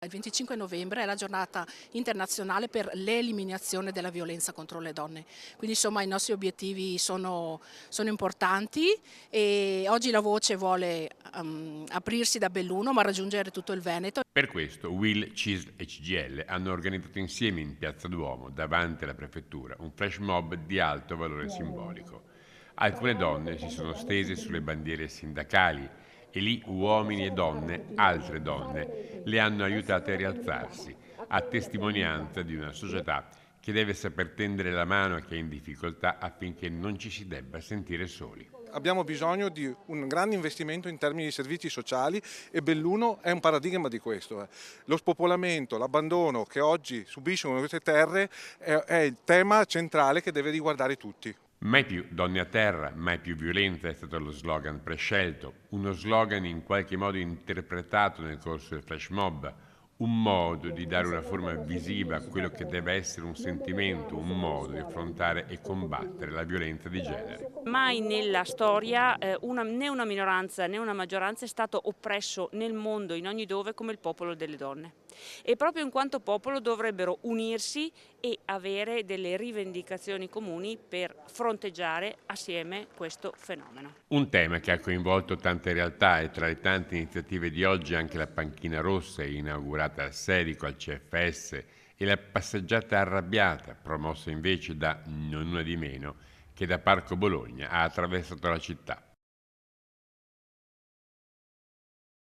Il 25 novembre è la giornata internazionale per l'eliminazione della violenza contro le donne, quindi insomma i nostri obiettivi sono importanti e oggi la voce vuole aprirsi da Belluno ma raggiungere tutto il Veneto. Per questo Will, CISL e CGIL hanno organizzato insieme in Piazza Duomo, davanti alla prefettura, un flash mob di alto valore simbolico. Alcune donne si sono stese sulle bandiere sindacali e lì uomini e donne, altre donne, le hanno aiutate a rialzarsi, a testimonianza di una società che deve saper tendere la mano a chi è in difficoltà affinché non ci si debba sentire soli. Abbiamo bisogno di un grande investimento in termini di servizi sociali e Belluno è un paradigma di questo. Lo spopolamento, l'abbandono che oggi subiscono queste terre è il tema centrale che deve riguardare tutti. Mai più donne a terra, mai più violenza è stato lo slogan prescelto, uno slogan in qualche modo interpretato nel corso del flash mob, un modo di dare una forma visiva a quello che deve essere un sentimento, un modo di affrontare e combattere la violenza di genere. Mai nella storia né una minoranza né una maggioranza è stato oppresso nel mondo, in ogni dove, come il popolo delle donne. E proprio in quanto popolo dovrebbero unirsi e avere delle rivendicazioni comuni per fronteggiare assieme questo fenomeno. Un tema che ha coinvolto tante realtà e tra le tante iniziative di oggi anche la panchina rossa inaugurata al Sedico, al CFS e la passeggiata arrabbiata promossa invece da non una di meno che da Parco Bologna ha attraversato la città.